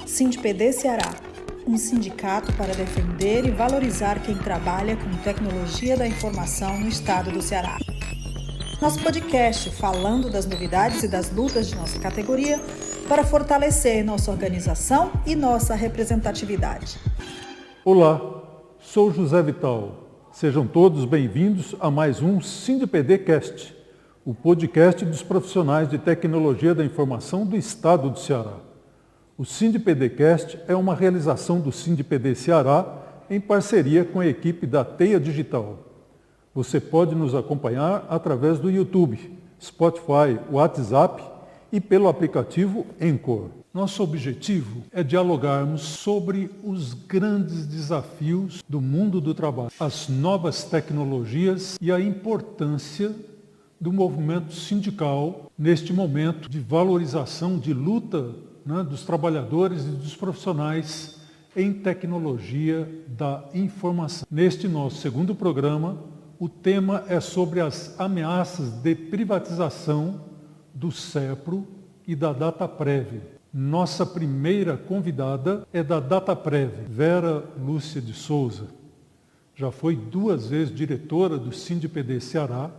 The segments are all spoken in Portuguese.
SindPD Ceará, um sindicato para defender e valorizar quem trabalha com tecnologia da informação no estado do Ceará. Nosso podcast falando das novidades e das lutas de nossa categoria para fortalecer nossa organização e nossa representatividade. Olá, sou José Vital. Sejam todos bem-vindos a mais um SindPD Cast, o podcast dos profissionais de tecnologia da informação do estado do Ceará. O SindPD Cast é uma realização do SindPD Ceará em parceria com a equipe da Teia Digital. Você pode nos acompanhar através do YouTube, Spotify, WhatsApp e pelo aplicativo Anchor. Nosso objetivo é dialogarmos sobre os grandes desafios do mundo do trabalho, as novas tecnologias e a importância do movimento sindical neste momento de valorização, de luta, dos trabalhadores e dos profissionais em tecnologia da informação. Neste nosso segundo programa, o tema é sobre as ameaças de privatização do SEPRO e da Dataprev. Nossa primeira convidada é da Dataprev, Vera Lúcia de Souza. Já foi 2 vezes diretora do SindPD Ceará,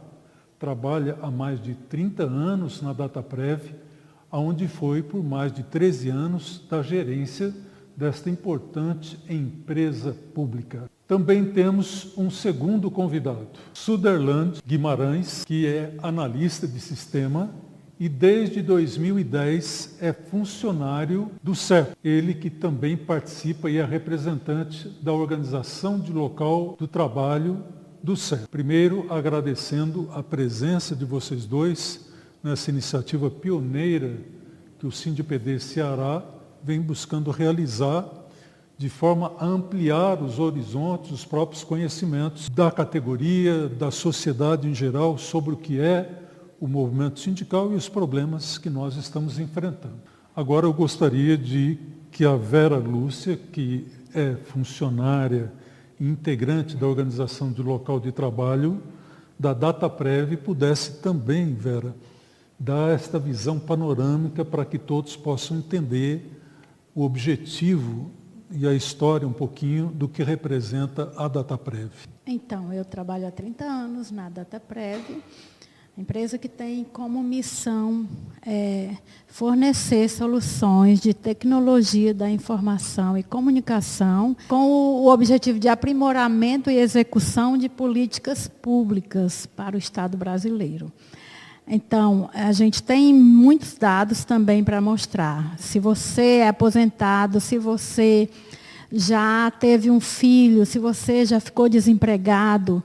trabalha há mais de 30 anos na Dataprev, onde foi por mais de 13 anos da gerência desta importante empresa pública. Também temos um segundo convidado, Suderland Guimarães, que é analista de sistema e desde 2010 é funcionário do SEPRO. Ele que também participa e é representante da organização de local do trabalho do SEPRO. Primeiro, agradecendo a presença de vocês dois nessa iniciativa pioneira que o SindPD Ceará vem buscando realizar de forma a ampliar os horizontes, os próprios conhecimentos da categoria, da sociedade em geral, sobre o que é o movimento sindical e os problemas que nós estamos enfrentando. Agora eu gostaria de que a Vera Lúcia, que é funcionária e integrante da organização de local de trabalho da Dataprev, pudesse também, Vera, dar esta visão panorâmica para que todos possam entender o objetivo e a história um pouquinho do que representa a Dataprev. Então, eu trabalho há 30 anos na Dataprev, empresa que tem como missão fornecer soluções de tecnologia da informação e comunicação com o objetivo de aprimoramento e execução de políticas públicas para o Estado brasileiro. Então, a gente tem muitos dados também para mostrar. Se você é aposentado, se você já teve um filho, se você já ficou desempregado,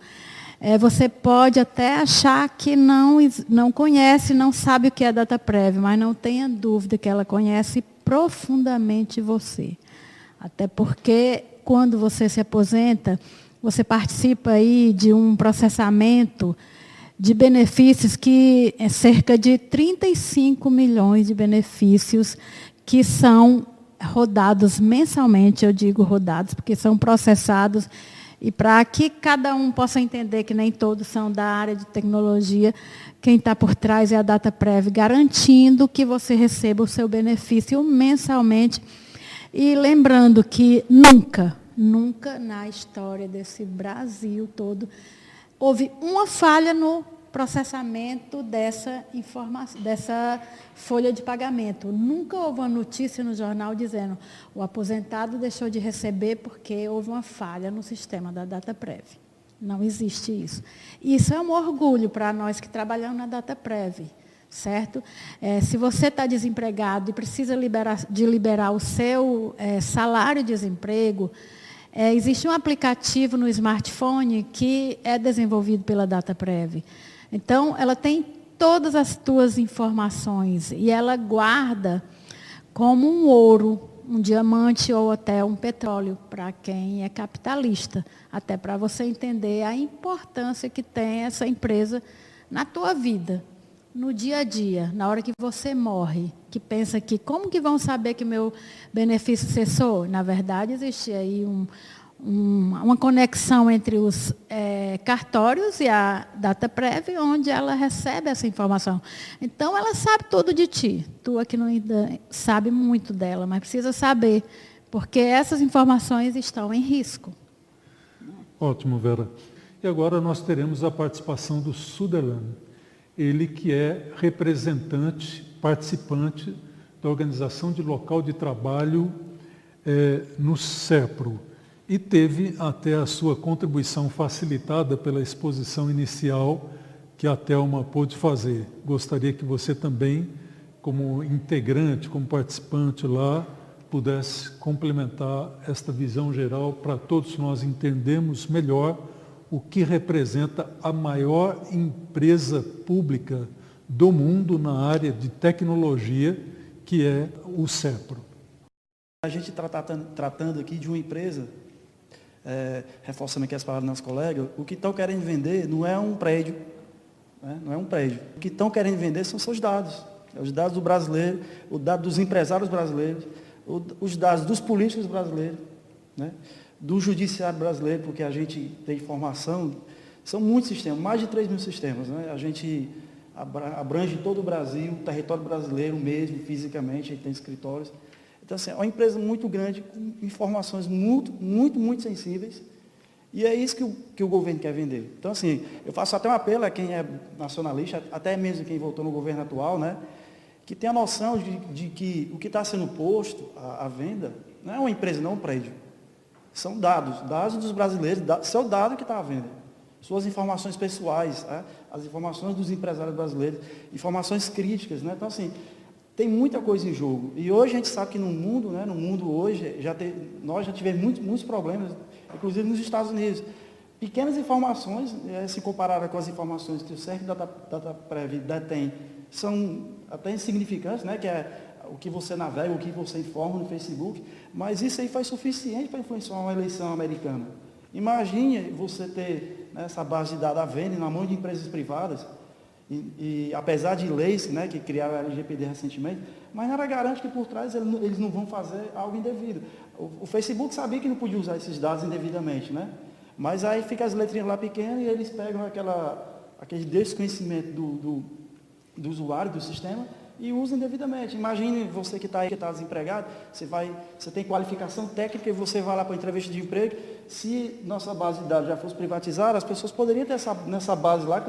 você pode até achar que não conhece, não sabe o que é Dataprev, mas não tenha dúvida que ela conhece profundamente você. Até porque, quando você se aposenta, você participa aí de um processamento de benefícios que é cerca de 35 milhões de benefícios que são rodados mensalmente, eu digo rodados, porque são processados, e para que cada um possa entender que nem todos são da área de tecnologia, quem está por trás é a Dataprev, garantindo que você receba o seu benefício mensalmente. E lembrando que nunca na história desse Brasil todo, houve uma falha no processamento dessa informação, dessa folha de pagamento. Nunca houve uma notícia no jornal dizendo o aposentado deixou de receber porque houve uma falha no sistema da Dataprev. Não existe isso. Isso é um orgulho para nós que trabalhamos na Dataprev, certo? Se você está desempregado e precisa liberar o seu salário-desemprego, existe um aplicativo no smartphone que é desenvolvido pela Dataprev. Então, ela tem todas as tuas informações e ela guarda como um ouro, um diamante ou até um petróleo, para quem é capitalista, até para você entender a importância que tem essa empresa na tua vida, no dia a dia, na hora que você morre, que pensa que como que vão saber que o meu benefício cessou? Na verdade, existe aí uma conexão entre os cartórios e a DataPrev, onde ela recebe essa informação. Então, ela sabe tudo de ti. Tu aqui não sabe muito dela, mas precisa saber, porque essas informações estão em risco. Ótimo, Vera. E agora nós teremos a participação do Sutherland, ele que é representante, participante da organização de local de trabalho no SEPRO, e teve até a sua contribuição facilitada pela exposição inicial que a Thelma pôde fazer. Gostaria que você também, como integrante, como participante lá, pudesse complementar esta visão geral para todos nós entendermos melhor o que representa a maior empresa pública do mundo na área de tecnologia, que é o SEPRO. A gente tratando aqui de uma empresa, reforçando aqui as palavras dos nossos colegas, o que estão querendo vender não é um prédio, né? Não é um prédio. O que estão querendo vender são seus dados. Os dados do brasileiro, os dados dos empresários brasileiros, os dados dos políticos brasileiros, né? Do judiciário brasileiro, porque a gente tem informação, são muitos sistemas, mais de 3 mil sistemas, né? A gente abrange todo o Brasil, o território brasileiro mesmo, fisicamente, a gente tem escritórios. Então, assim, é uma empresa muito grande, com informações muito sensíveis, e é isso que o governo quer vender. Então, assim, eu faço até um apelo a quem é nacionalista, até mesmo quem votou no governo atual, né, que tenha noção de que o que está sendo posto à venda não é uma empresa, não é um prédio. São dados dos brasileiros, seu dado que está à venda. Suas informações pessoais, as informações dos empresários brasileiros, informações críticas, né? Então, assim, tem muita coisa em jogo. E hoje a gente sabe que no mundo, né, hoje, nós já tivemos muitos problemas, inclusive nos Estados Unidos. Pequenas informações, se comparada com as informações que o CERC DataPrev detém, são até insignificantes, né, que é o que você navega, o que você informa no Facebook, mas isso aí foi suficiente para influenciar uma eleição americana. Imagine você ter, né, essa base de dados à venda na mão de empresas privadas, e apesar de leis, né, que criaram a LGPD recentemente, mas nada garante que por trás eles não vão fazer algo indevido. O Facebook sabia que não podia usar esses dados indevidamente, né? Mas aí fica as letrinhas lá pequenas e eles pegam aquele desconhecimento do usuário, do sistema, e usam indevidamente. Imagine você que está desempregado, você tem qualificação técnica e você vai lá para a entrevista de emprego. Se nossa base de dados já fosse privatizada, as pessoas poderiam ter nessa base lá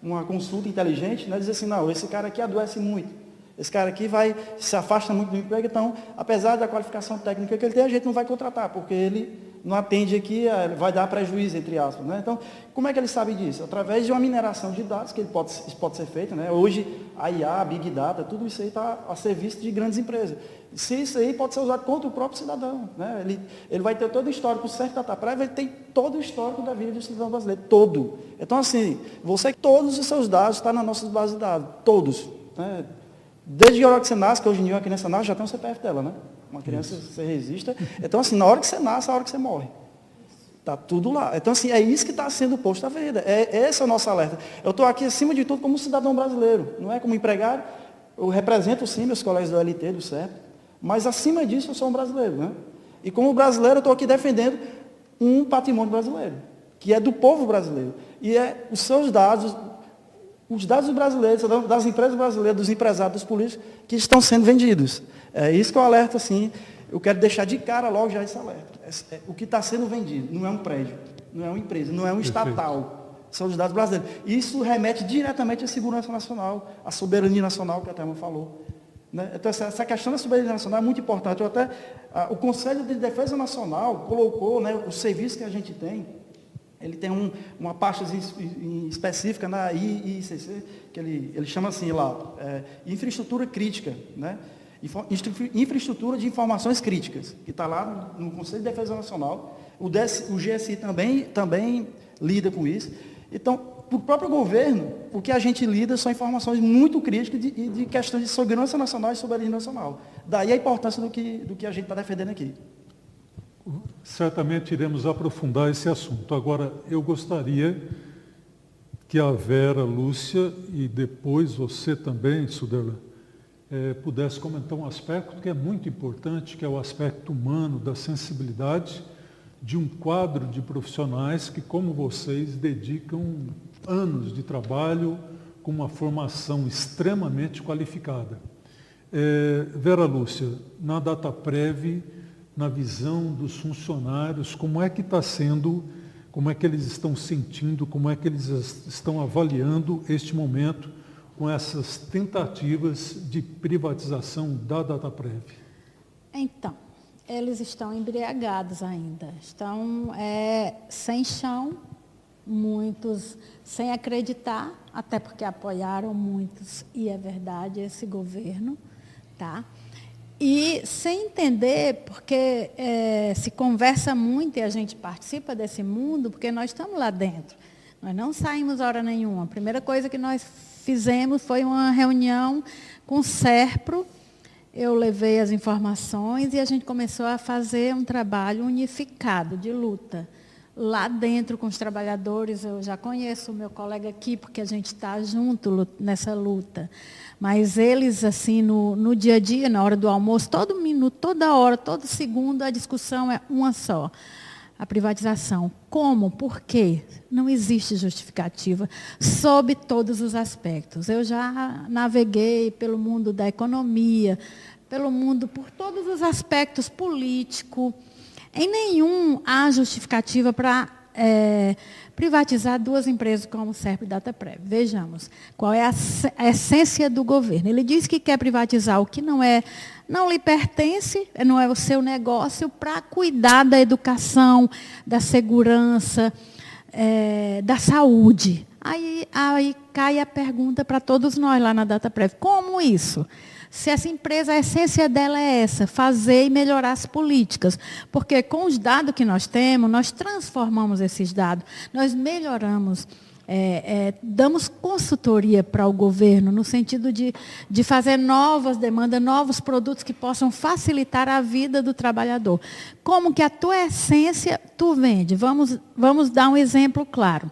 uma consulta inteligente, né, dizer assim, não, esse cara aqui adoece muito, esse cara aqui se afasta muito do emprego, então, apesar da qualificação técnica que ele tem, a gente não vai contratar, porque ele não atende aqui, vai dar prejuízo, entre aspas, né? Então, como é que ele sabe disso? Através de uma mineração de dados, que isso pode ser feito, né? Hoje, a IA, a Big Data, tudo isso aí está a serviço de grandes empresas. Se isso aí pode ser usado contra o próprio cidadão, né? Ele vai ter todo o histórico, o CERC DataPrev, ele tem todo o histórico da vida do cidadão brasileiro, todo. Então, assim, todos os seus dados estão nas nossas bases de dados, todos, né? Desde a hora que você nasce, que hoje em dia a criança nasce, já tem o CPF dela, né? Uma criança, você registra. Então, assim, na hora que você nasce, é a hora que você morre. Está tudo lá. Então, assim, é isso que está sendo posto à venda. Esse é o nosso alerta. Eu estou aqui, acima de tudo, como cidadão brasileiro. Não é como empregado. Eu represento, sim, meus colegas do LT, do CEP. Mas, acima disso, eu sou um brasileiro, né? E como brasileiro, eu estou aqui defendendo um patrimônio brasileiro, que é do povo brasileiro. E os seus dados, os dados dos brasileiros, das empresas brasileiras, dos empresários, dos políticos, que estão sendo vendidos. É isso que eu alerto, assim, eu quero deixar de cara logo já esse alerta. O que está sendo vendido não é um prédio, não é uma empresa, não é um estatal, são os dados brasileiros. Isso remete diretamente à segurança nacional, à soberania nacional, que a Thelma falou. Né? Então, essa questão da soberania nacional é muito importante. O Conselho de Defesa Nacional colocou, né, o serviço que a gente tem. Ele tem uma pasta específica na IICC, que ele chama assim lá, infraestrutura crítica, né? Infraestrutura de informações críticas, que está lá no Conselho de Defesa Nacional. O GSI também lida com isso. Então, para o próprio governo, o que a gente lida são informações muito críticas de questões de segurança nacional e soberania nacional. Daí a importância do que a gente está defendendo aqui. Certamente iremos aprofundar esse assunto. Agora, eu gostaria que a Vera, Lúcia e depois você também, Sutherland, pudesse comentar um aspecto que é muito importante, que é o aspecto humano, da sensibilidade de um quadro de profissionais que, como vocês, dedicam anos de trabalho com uma formação extremamente qualificada. Vera Lúcia, na Dataprev, na visão dos funcionários, como é que está sendo, como é que eles estão sentindo, como é que eles estão avaliando este momento com essas tentativas de privatização da Dataprev? Então, eles estão embriagados ainda, estão sem chão, muitos sem acreditar, até porque apoiaram muitos, e é verdade, esse governo, tá? E sem entender, porque se conversa muito e a gente participa desse mundo, porque nós estamos lá dentro. Nós não saímos hora nenhuma. A primeira coisa que nós fizemos foi uma reunião com o SERPRO. Eu levei as informações e a gente começou a fazer um trabalho unificado de luta. Lá dentro com os trabalhadores, eu já conheço o meu colega aqui, porque a gente está junto nessa luta. Mas eles, assim, no dia a dia, na hora do almoço, todo minuto, toda hora, todo segundo, a discussão é uma só. A privatização. Como? Por quê? Não existe justificativa sob todos os aspectos. Eu já naveguei pelo mundo da economia, pelo mundo, por todos os aspectos político. Em nenhum há justificativa para privatizar duas empresas como o SERPRO e Dataprev. Vejamos, qual é a essência do governo. Ele diz que quer privatizar o que não lhe pertence, não é o seu negócio, para cuidar da educação, da segurança, da saúde. Aí cai a pergunta para todos nós lá na Dataprev. Como isso? Se essa empresa, a essência dela é essa, fazer e melhorar as políticas. Porque com os dados que nós temos, nós transformamos esses dados, nós melhoramos, damos consultoria para o governo, no sentido de fazer novas demandas, novos produtos que possam facilitar a vida do trabalhador. Como que a tua essência tu vende? Vamos dar um exemplo claro.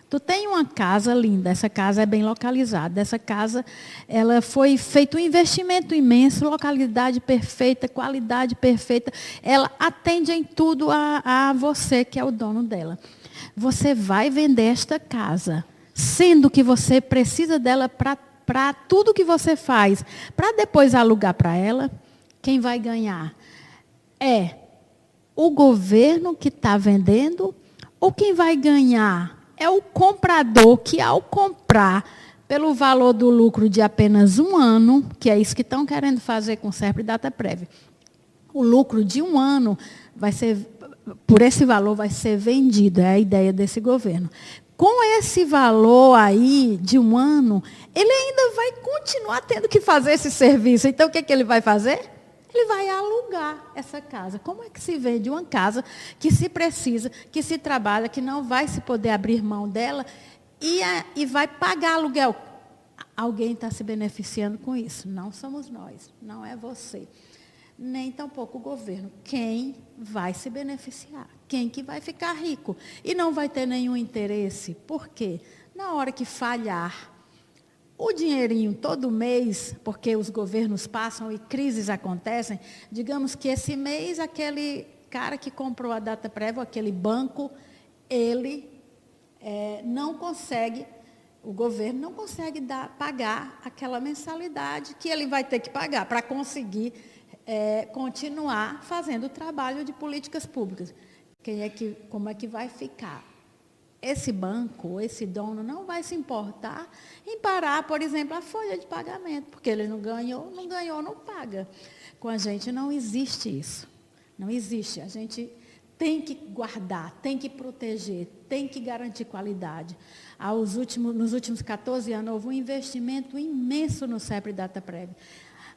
Tu tem uma casa linda, essa casa é bem localizada. Essa casa, ela foi feito um investimento imenso, localidade perfeita, qualidade perfeita. Ela atende em tudo a você, que é o dono dela. Você vai vender esta casa, sendo que você precisa dela para tudo que você faz, para depois alugar para ela. Quem vai ganhar é o governo que está vendendo, ou quem vai ganhar é o comprador que, ao comprar pelo valor do lucro de apenas um ano, que é isso que estão querendo fazer com o SERPRO e Dataprev, o lucro de um ano vai ser, por esse valor vai ser vendido, é a ideia desse governo. Com esse valor aí de um ano, ele ainda vai continuar tendo que fazer esse serviço. Então, o que ele vai fazer? Ele vai alugar essa casa. Como é que se vende uma casa que se precisa, que se trabalha, que não vai se poder abrir mão dela e vai pagar aluguel? Alguém está se beneficiando com isso. Não somos nós, não é você. Nem tampouco o governo. Quem vai se beneficiar? Quem que vai ficar rico? E não vai ter nenhum interesse. Por quê? Na hora que falhar, o dinheirinho todo mês, porque os governos passam e crises acontecem, digamos que esse mês aquele cara que comprou a Dataprev, aquele banco, ele não consegue, o governo não consegue pagar aquela mensalidade que ele vai ter que pagar para conseguir continuar fazendo o trabalho de políticas públicas. Como é que vai ficar? Esse banco, esse dono, não vai se importar em parar, por exemplo, a folha de pagamento, porque ele não ganhou, não paga. Com a gente não existe isso. Não existe. A gente tem que guardar, tem que proteger, tem que garantir qualidade. Nos últimos 14 anos, houve um investimento imenso no SERPRO e Dataprev.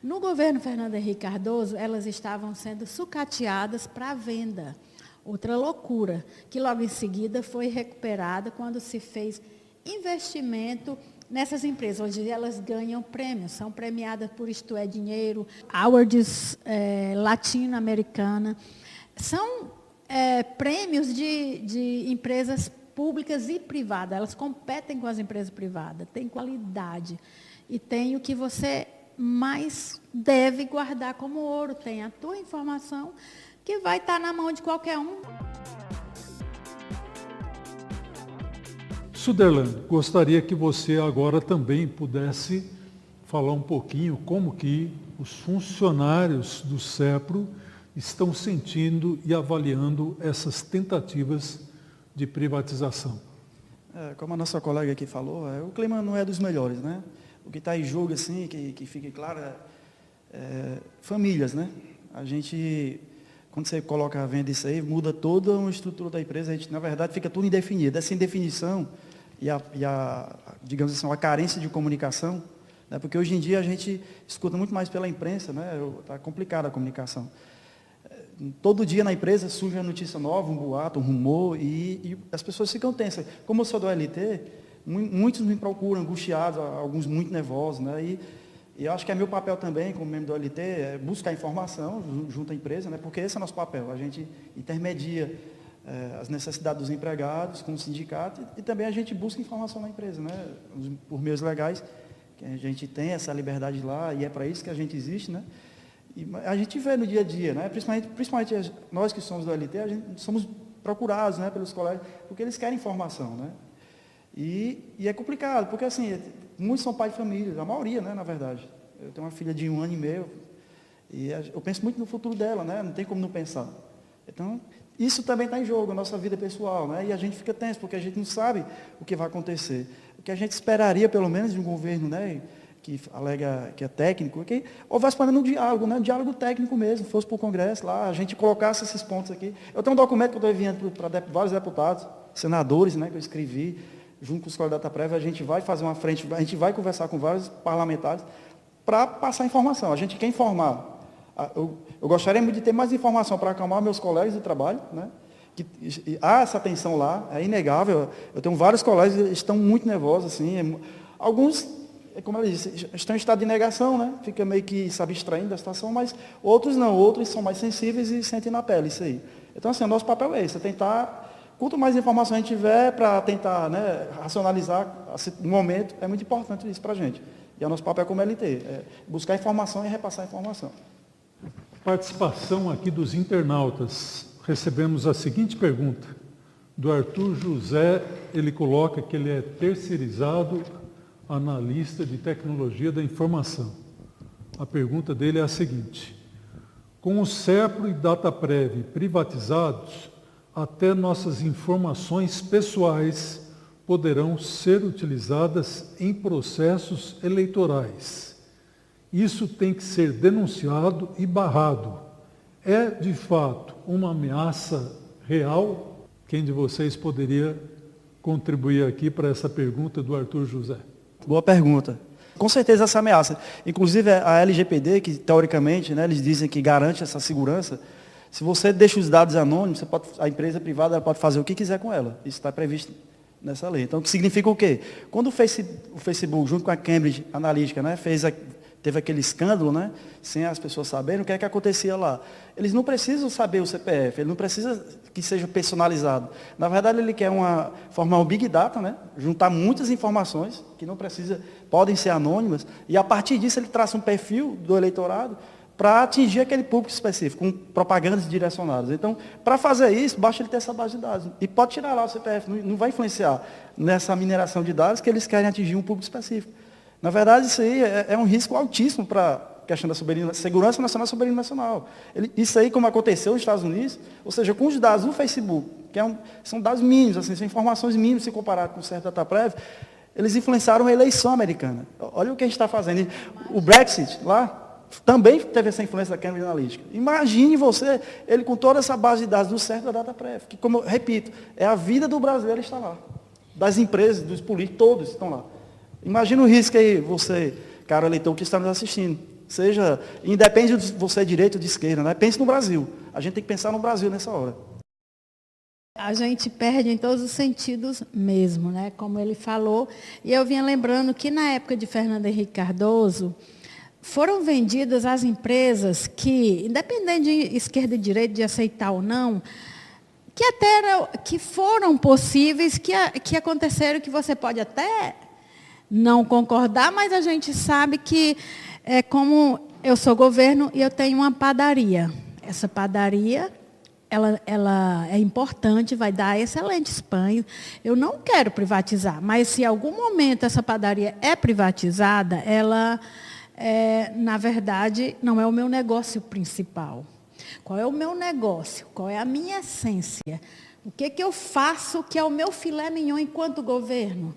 No governo Fernando Henrique Cardoso, elas estavam sendo sucateadas para venda. Outra loucura, que logo em seguida foi recuperada quando se fez investimento nessas empresas. Hoje elas ganham prêmios, são premiadas por Isto é Dinheiro, Awards latino-americana. São prêmios de empresas públicas e privadas. Elas competem com as empresas privadas, têm qualidade. E tem o que você mais deve guardar como ouro. Tem a tua informação, que vai estar na mão de qualquer um. Suderlan, gostaria que você agora também pudesse falar um pouquinho como que os funcionários do SEPRO estão sentindo e avaliando essas tentativas de privatização. Como a nossa colega aqui falou, o clima não é dos melhores, né? O que está em jogo, assim, que fique claro, famílias, né? A gente, quando você coloca a venda isso aí, muda toda uma estrutura da empresa, a gente, na verdade, fica tudo indefinido. Essa indefinição digamos assim, a carência de comunicação, né? Porque hoje em dia a gente escuta muito mais pela imprensa, né? Está complicada a comunicação. Todo dia na empresa surge uma notícia nova, um boato, um rumor, e as pessoas ficam tensas. Como eu sou do OLT, muitos me procuram angustiados, alguns muito nervosos, né? E eu acho que é meu papel também, como membro do OLT, é buscar informação junto à empresa, né? Porque esse é o nosso papel. A gente intermedia as necessidades dos empregados com o sindicato e também a gente busca informação na empresa, né? Por meios legais, que a gente tem essa liberdade lá e é para isso que a gente existe, né? E a gente vê no dia a dia, né? Principalmente nós que somos do OLT, a gente somos procurados, né, pelos colegas, porque eles querem informação, né? E é complicado, porque assim, muitos são pais de família, a maioria, né, na verdade. Eu tenho uma filha de 1 ano e meio, e eu penso muito no futuro dela, né? Não tem como não pensar. Então, isso também está em jogo, a nossa vida pessoal, né? E a gente fica tenso, porque a gente não sabe o que vai acontecer. O que a gente esperaria, pelo menos, de um governo, né, que alega que é técnico, que houvesse pelo menos um diálogo, né? Um diálogo técnico mesmo, fosse para o Congresso lá, a gente colocasse esses pontos aqui. Eu tenho um documento que eu estou enviando para vários deputados, senadores, né, que eu escrevi, junto com os colegas da DataPrev, a gente vai fazer uma frente, a gente vai conversar com vários parlamentares para passar informação. A gente quer informar. Eu gostaria muito de ter mais informação para acalmar meus colegas de trabalho, né? Há essa tensão lá, é inegável. Eu tenho vários colegas que estão muito nervosos, assim, alguns, como eu disse, estão em estado de negação, né? Fica meio que se abstraindo da situação, mas outros não, outros são mais sensíveis e sentem na pele isso aí. Então, assim, o nosso papel é esse, é tentar, quanto mais informação a gente tiver para tentar, né, racionalizar no momento, é muito importante isso para a gente. E é o nosso papel como LT, é buscar informação e repassar informação. Participação aqui dos internautas. Recebemos a seguinte pergunta, do Arthur José, ele coloca que ele é terceirizado analista de tecnologia da informação. A pergunta dele é a seguinte: com o SEPRO e DataPrev privatizados, até nossas informações pessoais poderão ser utilizadas em processos eleitorais. Isso tem que ser denunciado e barrado. É, de fato, uma ameaça real? Quem de vocês poderia contribuir aqui para essa pergunta do Arthur José? Boa pergunta. Com certeza essa ameaça. Inclusive a LGPD, que teoricamente, né, eles dizem que garante essa segurança, se você deixa os dados anônimos, a empresa privada ela pode fazer o que quiser com ela. Isso está previsto nessa lei. Então, o que significa o quê? Quando o Facebook, junto com a Cambridge Analytica, né, teve aquele escândalo, né, sem as pessoas saberem, o que é que acontecia lá? Eles não precisam saber o CPF, ele não precisa que seja personalizado. Na verdade, ele quer formar um Big Data, né, juntar muitas informações, que não precisa, podem ser anônimas, e a partir disso ele traça um perfil do eleitorado para atingir aquele público específico, com propagandas direcionadas. Então, para fazer isso, basta ele ter essa base de dados. E pode tirar lá o CPF, não vai influenciar nessa mineração de dados que eles querem atingir um público específico. Na verdade, isso aí é um risco altíssimo para a questão da segurança nacional e soberania nacional. Isso aí, como aconteceu nos Estados Unidos, ou seja, com os dados do Facebook, que são dados mínimos, assim, são informações mínimas se comparado com o certo DataPrev, eles influenciaram a eleição americana. Olha o que a gente está fazendo. O Brexit, lá, também teve essa influência da Cambridge Analytica. Imagine você, ele com toda essa base de dados do certo da DataPrev, que, como eu repito, é a vida do brasileiro está lá. Das empresas, dos políticos, todos estão lá. Imagina o risco aí, você, cara eleitor que está nos assistindo. Seja, independe de você é direita ou de esquerda, né? Pense no Brasil. A gente tem que pensar no Brasil nessa hora. A gente perde em todos os sentidos mesmo, né? Como ele falou. E eu vinha lembrando que na época de Fernando Henrique Cardoso, foram vendidas as empresas que, independente de esquerda e direita, de aceitar ou não, que foram possíveis, que aconteceram, que você pode até não concordar, mas a gente sabe que, como eu sou governo e eu tenho uma padaria. essa padaria, ela é importante, vai dar excelentes pães. Eu não quero privatizar, mas se em algum momento essa padaria é privatizada, ela, na verdade, não é o meu negócio principal. Qual é o meu negócio? Qual é a minha essência? O que eu faço que é o meu filé mignon enquanto governo?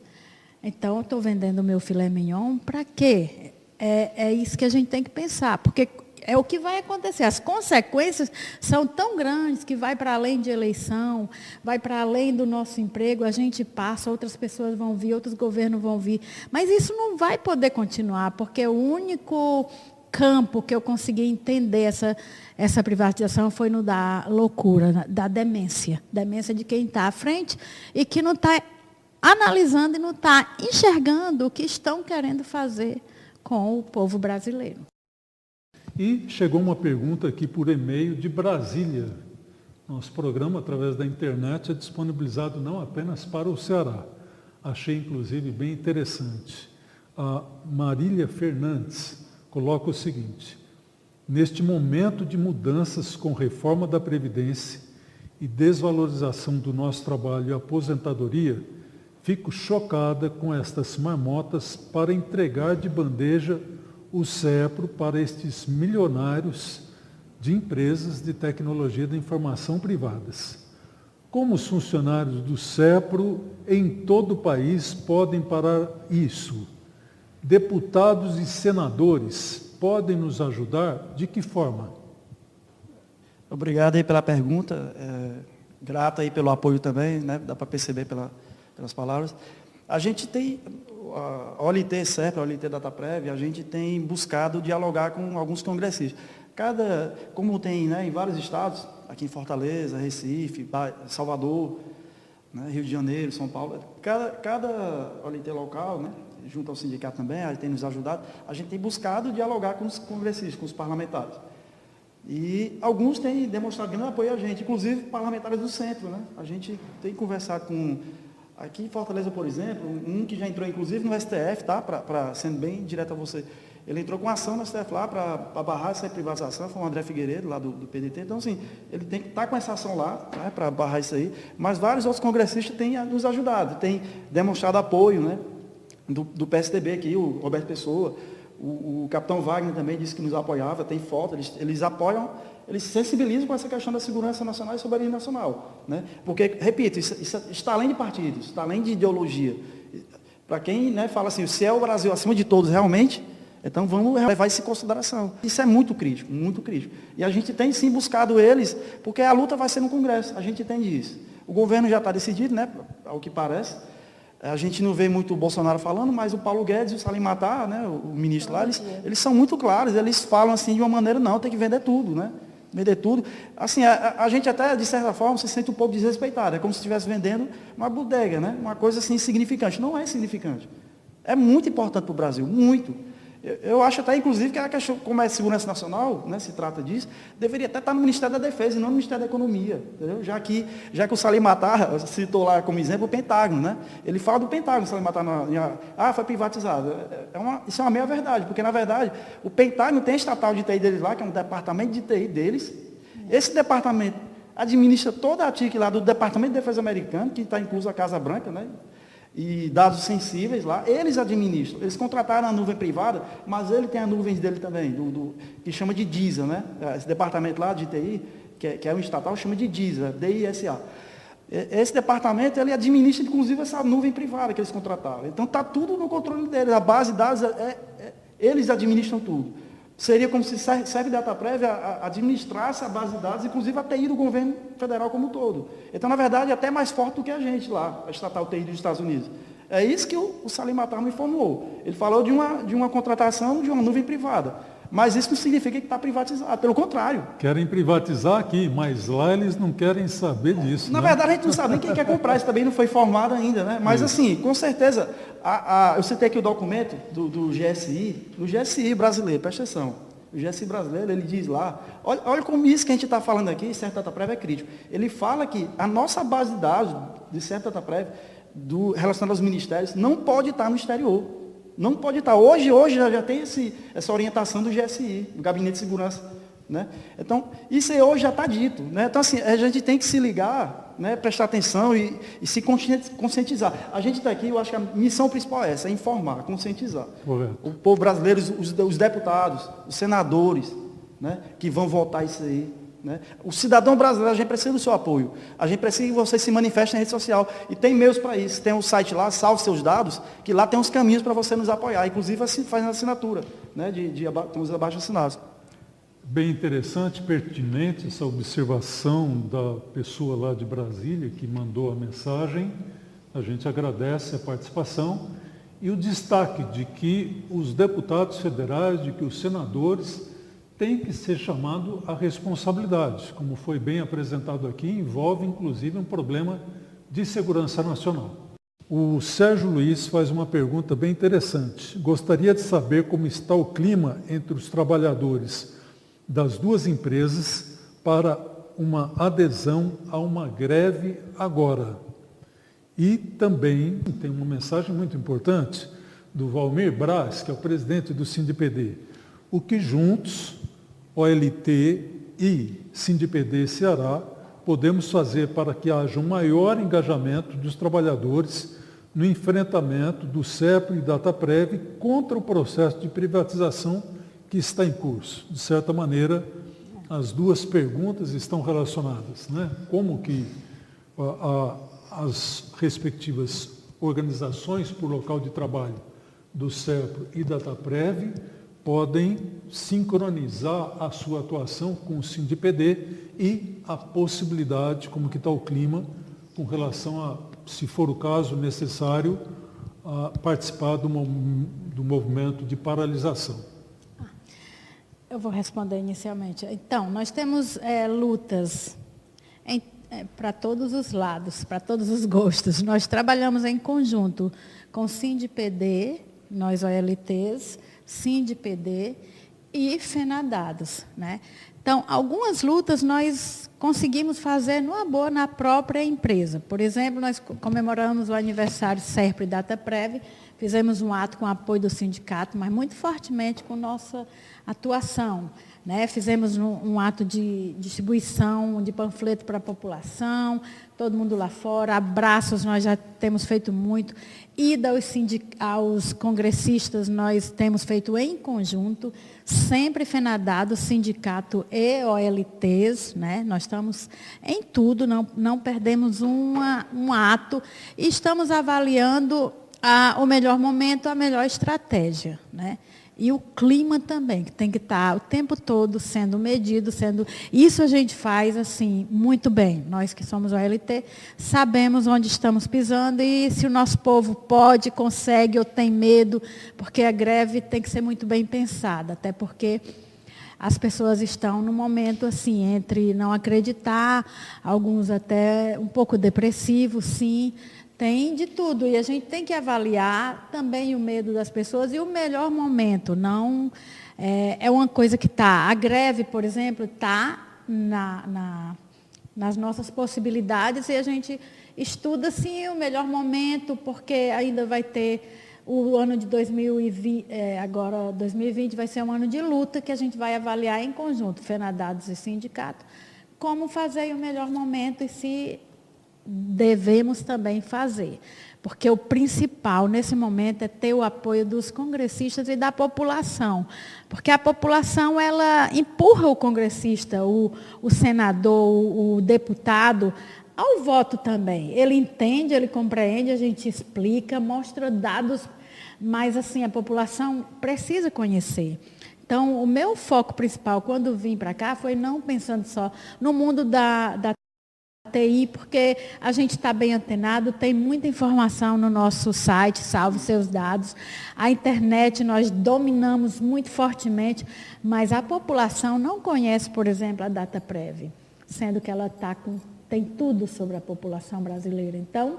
Então, eu estou vendendo o meu filé mignon para quê? É isso que a gente tem que pensar, porque é o que vai acontecer. As consequências são tão grandes que vai para além de eleição, vai para além do nosso emprego, a gente passa, outras pessoas vão vir, outros governos vão vir. Mas isso não vai poder continuar, porque o único campo que eu consegui entender essa privatização foi no da loucura, da demência. Demência de quem está à frente e que não está analisando e não está enxergando o que estão querendo fazer com o povo brasileiro. E chegou uma pergunta aqui por e-mail de Brasília. Nosso programa, através da internet, é disponibilizado não apenas para o Ceará. Achei, inclusive, bem interessante. A Marília Fernandes coloca o seguinte: neste momento de mudanças com reforma da Previdência e desvalorização do nosso trabalho e aposentadoria, fico chocada com estas marmotas para entregar de bandeja o CEPRO para estes milionários de empresas de tecnologia da informação privadas. Como os funcionários do CEPRO em todo o país podem parar isso? Deputados e senadores podem nos ajudar? De que forma? Obrigado aí pela pergunta, grato aí pelo apoio também, né? Dá para perceber pelas palavras. A gente tem, a OLT CEPRO, a OLT Dataprev, a gente tem buscado dialogar com alguns congressistas. Como tem, né, em vários estados, aqui em Fortaleza, Recife, Salvador, né, Rio de Janeiro, São Paulo, cada OLT local, né, junto ao sindicato também, a gente tem nos ajudado, a gente tem buscado dialogar com os congressistas, com os parlamentares. E alguns têm demonstrado grande apoio a gente, inclusive parlamentares do centro, né? A gente tem conversado com, aqui em Fortaleza, por exemplo, um que já entrou inclusive no STF, tá? Sendo bem direto a você, ele entrou com ação no STF lá para barrar essa privatização, foi o André Figueiredo, lá do PDT. Então, assim, ele tem que estar com essa ação lá, né, para barrar isso aí, mas vários outros congressistas têm nos ajudado, têm demonstrado apoio, né? Do PSDB aqui, o Roberto Pessoa, o capitão Wagner também disse que nos apoiava, tem foto, eles apoiam, eles se sensibilizam com essa questão da segurança nacional e soberania nacional, né? Porque, repito, isso está além de partidos, está além de ideologia. Para quem, né, fala assim, se é o Brasil acima de todos realmente, então vamos levar isso em consideração. Isso é muito crítico, muito crítico. E a gente tem sim buscado eles, porque a luta vai ser no Congresso, a gente entende isso. O governo já está decidido, né, ao que parece. A gente não vê muito o Bolsonaro falando, mas o Paulo Guedes e o Salim Matar, né, o ministro lá, eles são muito claros, eles falam assim de uma maneira, não, tem que vender tudo, né? Vender tudo. Assim, a gente até, de certa forma, se sente um pouco desrespeitado. É como se estivesse vendendo uma bodega, né? Uma coisa assim insignificante. Não é insignificante. É muito importante para o Brasil, muito. Eu acho até, inclusive, que a questão, como é segurança nacional, né, se trata disso, deveria até estar no Ministério da Defesa e não no Ministério da Economia. Entendeu? Já que o Salim Matar citou lá como exemplo o Pentágono, né? Ele fala do Pentágono, o Salim Matar, foi privatizado. Isso é uma meia verdade, porque, na verdade, o Pentágono tem a estatal de TI deles lá, que é um departamento de TI deles. Esse departamento administra toda a TIC lá do Departamento de Defesa americano, que está incluso a Casa Branca, né? E dados sensíveis lá, eles administram. Eles contrataram a nuvem privada, mas ele tem a nuvem dele também, que chama de DISA, né? Esse departamento lá de TI, que é um estatal, chama de DISA, DISA. Esse departamento, ele administra, inclusive, essa nuvem privada que eles contrataram. Então, está tudo no controle deles. A base de dados, eles administram tudo. Seria como se CEP Dataprev administrasse a base de dados, inclusive a TI do governo federal como um todo. Então, na verdade, é até mais forte do que a gente lá, a estatal TI dos Estados Unidos. É isso que o Salim Matar me informou. Ele falou de uma contratação de uma nuvem privada. Mas isso não significa que está privatizado, pelo contrário. Querem privatizar aqui, mas lá eles não querem saber disso. Na verdade, a gente não sabe nem quem quer comprar, isso também não foi informado ainda, né? Mas, assim, com certeza, eu citei aqui o documento do GSI brasileiro, presta atenção. O GSI brasileiro, ele diz lá, olha como isso que a gente está falando aqui, Certo Dataprev é crítico. Ele fala que a nossa base de dados de Certo Dataprev, relacionada aos ministérios, não pode estar no exterior. Não pode estar. Hoje já tem essa orientação do GSI, do Gabinete de Segurança né? Então, isso aí hoje já está dito, né? Então, assim, a gente tem que se ligar, né? Prestar atenção e se conscientizar. A gente está aqui, eu acho que a missão principal é essa, é informar, conscientizar. Correto. O povo brasileiro, os deputados, os senadores, né? Que vão votar isso aí. Né? O cidadão brasileiro, a gente precisa do seu apoio. A gente precisa que você se manifeste na rede social. E tem meios para isso. Tem um site lá, Salve Seus Dados, que lá tem uns caminhos para você nos apoiar. Inclusive, faz assinatura, né? Com os abaixo-assinados. Bem interessante, pertinente essa observação da pessoa lá de Brasília que mandou a mensagem. A gente agradece a participação e o destaque de que os deputados federais, de que os senadores têm que ser chamados à responsabilidade. Como foi bem apresentado aqui, envolve inclusive um problema de segurança nacional. O Sérgio Luiz faz uma pergunta bem interessante. Gostaria de saber como está o clima entre os trabalhadores das duas empresas para uma adesão a uma greve agora. E também tem uma mensagem muito importante do Valmir Braz, que é o presidente do SINDPD. O que juntos, OLT e SINDPD Ceará, podemos fazer para que haja um maior engajamento dos trabalhadores no enfrentamento do CEPRO e Dataprev contra o processo de privatização que está em curso. De certa maneira, as duas perguntas estão relacionadas, né? Como que as respectivas organizações por local de trabalho do CEPRO e Dataprev podem sincronizar a sua atuação com o SINDPD e a possibilidade, como que está o clima, com relação a, se for o caso necessário, a participar do movimento de paralisação. Eu vou responder inicialmente. Então, nós temos lutas para todos os lados, para todos os gostos. Nós trabalhamos em conjunto com o SINDPD, nós OLTs, SINDPD e FENADADOS, né? Então, algumas lutas nós conseguimos fazer numa boa na própria empresa. Por exemplo, nós comemoramos o aniversário SERPRO e Dataprev, fizemos um ato com apoio do sindicato, mas muito fortemente com nossa atuação, né? Fizemos um ato de distribuição de panfleto para a população, todo mundo lá fora, abraços nós já temos feito muito, ida aos congressistas nós temos feito em conjunto, sempre FENADADO, sindicato e OLTs, né? Nós estamos em tudo, não perdemos um ato e estamos avaliando o melhor momento, a melhor estratégia, né? E o clima também, que tem que estar o tempo todo sendo medido, Isso a gente faz, assim, muito bem. Nós que somos OLT, sabemos onde estamos pisando e se o nosso povo pode, consegue ou tem medo, porque a greve tem que ser muito bem pensada, até porque as pessoas estão no momento, assim, entre não acreditar, alguns até um pouco depressivos, sim. Tem de tudo, e a gente tem que avaliar também o medo das pessoas e o melhor momento. Não é uma coisa que está. A greve, por exemplo, está nas nossas possibilidades e a gente estuda, sim, o melhor momento, porque ainda vai ter o ano de 2020, agora 2020 vai ser um ano de luta que a gente vai avaliar em conjunto, FENADADOS e sindicato, como fazer o melhor momento e se devemos também fazer. Porque o principal, nesse momento, é ter o apoio dos congressistas e da população. Porque a população, ela empurra o congressista, o senador, o deputado, ao voto também. Ele entende, ele compreende, a gente explica, mostra dados, mas, assim, a população precisa conhecer. Então, o meu foco principal, quando vim para cá, foi não pensando só no mundo da TI, porque a gente está bem antenado, tem muita informação no nosso site, Salve Seus Dados. A internet nós dominamos muito fortemente, mas a população não conhece, por exemplo, a Dataprev, sendo que ela tem tudo sobre a população brasileira. Então,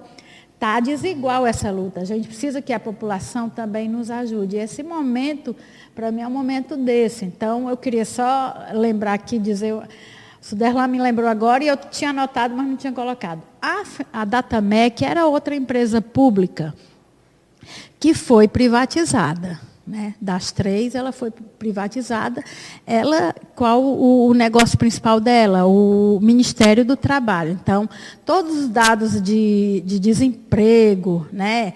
está desigual essa luta. A gente precisa que a população também nos ajude. E esse momento, para mim, é um momento desse. Então, eu queria só lembrar aqui, dizer... O Suderlan me lembrou agora e eu tinha anotado, mas não tinha colocado. A Datamec era outra empresa pública que foi privatizada. né? Das 3, ela foi privatizada. Qual o negócio principal dela? O Ministério do Trabalho. Então, todos os dados de desemprego, né?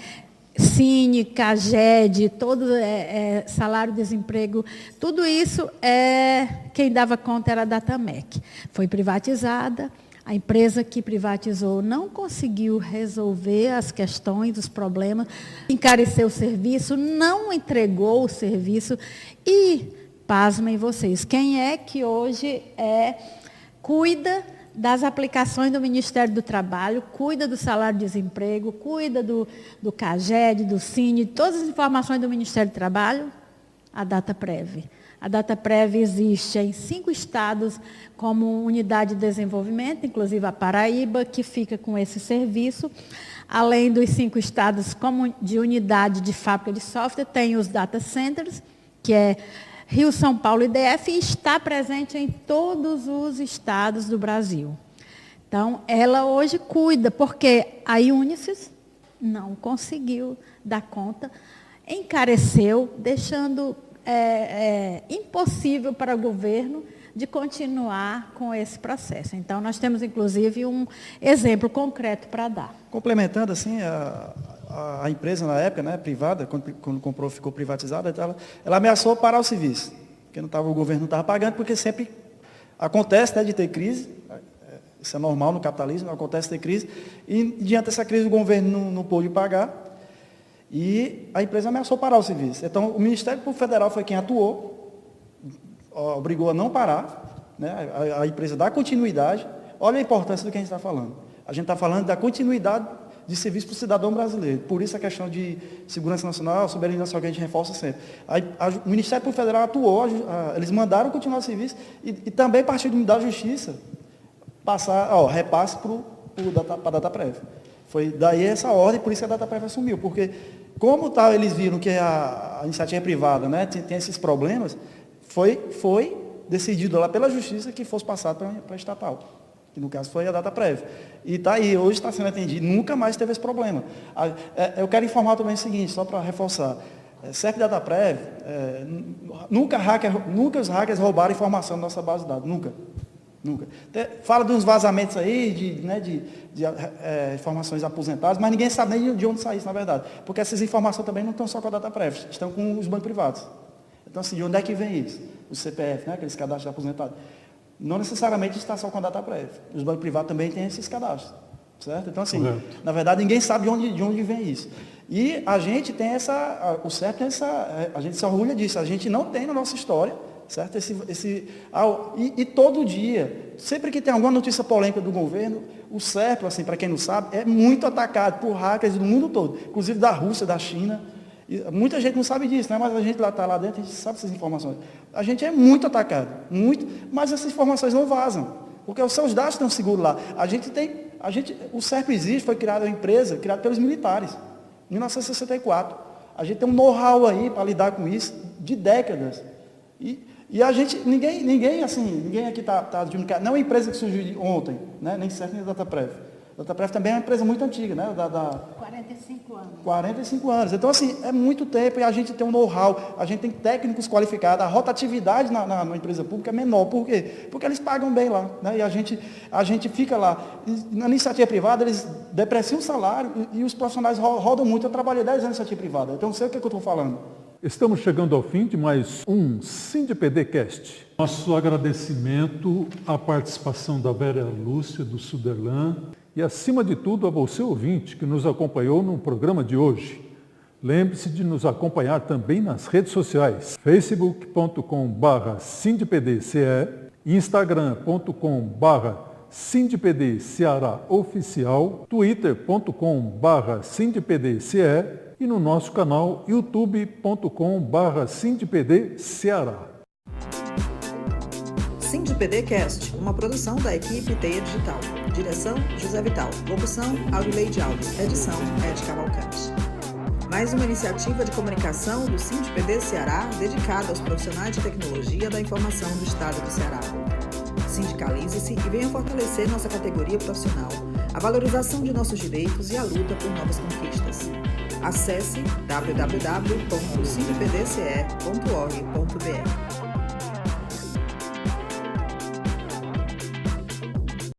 Cine, CAGED, todo salário-desemprego, tudo isso, quem dava conta era a Datamec. Foi privatizada. A empresa que privatizou não conseguiu resolver as questões, os problemas, encareceu o serviço, não entregou o serviço e, pasmem vocês, quem é que hoje cuida das aplicações do Ministério do Trabalho, cuida do salário-desemprego, cuida do CAGED, do Cine, todas as informações do Ministério do Trabalho? A Dataprev. A Dataprev existe em 5 estados como unidade de desenvolvimento, inclusive a Paraíba, que fica com esse serviço. Além dos 5 estados como de unidade de fábrica de software, tem os data centers, que é Rio, São Paulo e DF, e está presente em todos os estados do Brasil. Então, ela hoje cuida, porque a Unisys não conseguiu dar conta, encareceu, deixando impossível para o governo de continuar com esse processo. Então, nós temos, inclusive, um exemplo concreto para dar. Complementando, assim, a empresa, na época, né, privada, quando comprou, ficou privatizada, ela ameaçou parar o serviço, porque o governo não estava pagando, porque sempre acontece, né, de ter crise, isso é normal no capitalismo, acontece ter crise, e diante dessa crise o governo não pôde pagar, e a empresa ameaçou parar o serviço. Então, o Ministério Público Federal foi quem atuou, obrigou a não parar, né, a empresa dá continuidade. Olha a importância do que a gente está falando. A gente está falando da continuidade de serviço para o cidadão brasileiro. Por isso a questão de segurança nacional, soberania nacional, que a gente reforça sempre. O Ministério Público Federal atuou, eles mandaram continuar o serviço e também, a partir da Justiça, repasse para a Dataprev. Foi daí essa ordem, por isso que a Dataprev assumiu. Porque, como eles viram que a iniciativa privada, né, tem esses problemas, foi decidido lá pela Justiça que fosse passado para a estatal, que no caso foi a Dataprev. E está aí, hoje está sendo atendido, nunca mais teve esse problema. Eu quero informar também o seguinte, só para reforçar, CEP Dataprev, nunca os hackers roubaram informação da nossa base de dados, nunca. Fala de uns vazamentos aí, de informações aposentadas, mas ninguém sabe nem de onde saiu isso, na verdade. Porque essas informações também não estão só com a Dataprev, estão com os bancos privados. Então, assim, de onde é que vem isso? O CPF, né, aqueles cadastros de aposentado. Não necessariamente está só com a Dataprev. Os bancos privados também têm esses cadastros. Certo? Então, assim, na verdade, ninguém sabe de onde vem isso. E a gente tem o CEP tem a gente se orgulha disso. A gente não tem na nossa história, certo? E todo dia, sempre que tem alguma notícia polêmica do governo, o CEP, assim, para quem não sabe, é muito atacado por hackers do mundo todo, inclusive da Rússia, da China. E muita gente não sabe disso, né? Mas a gente está lá dentro, a gente sabe essas informações. A gente é muito atacado, muito, mas essas informações não vazam, porque os seus dados estão seguros lá. O CERP existe, foi criada uma empresa, criada pelos militares, em 1964. A gente tem um know-how aí para lidar com isso de décadas. E a gente, ninguém aqui está dizendo que não é uma empresa que surgiu ontem, né? Nem CERP nem Dataprev. A Dataprev também é uma empresa muito antiga, né? 45 anos. 45 anos. Então, assim, é muito tempo e a gente tem um know-how, a gente tem técnicos qualificados, a rotatividade na empresa pública é menor. Por quê? Porque eles pagam bem lá, né? E a gente fica lá. E na iniciativa privada, eles depreciam o salário e os profissionais rodam muito. Eu trabalhei 10 anos na iniciativa privada, então não sei o que eu estou falando. Estamos chegando ao fim de mais um SindPDcast. Nosso agradecimento à participação da Vera Lúcia, do Suderlan, e, acima de tudo, a você, ouvinte, que nos acompanhou no programa de hoje. Lembre-se de nos acompanhar também nas redes sociais, facebook.com/sindpdce, instagram.com/sindpdcearaoficial, twitter.com/sindpdce e no nosso canal youtube.com/sindpdceará. SindPDcast, uma produção da equipe Teia Digital. Direção, José Vital. Locução, Audilei de Áudio. Edição, Ed Cavalcante. Mais uma iniciativa de comunicação do SindPD Ceará dedicada aos profissionais de tecnologia da informação do Estado do Ceará. Sindicalize-se e venha fortalecer nossa categoria profissional, a valorização de nossos direitos e a luta por novas conquistas. Acesse www.sindipdce.org.br.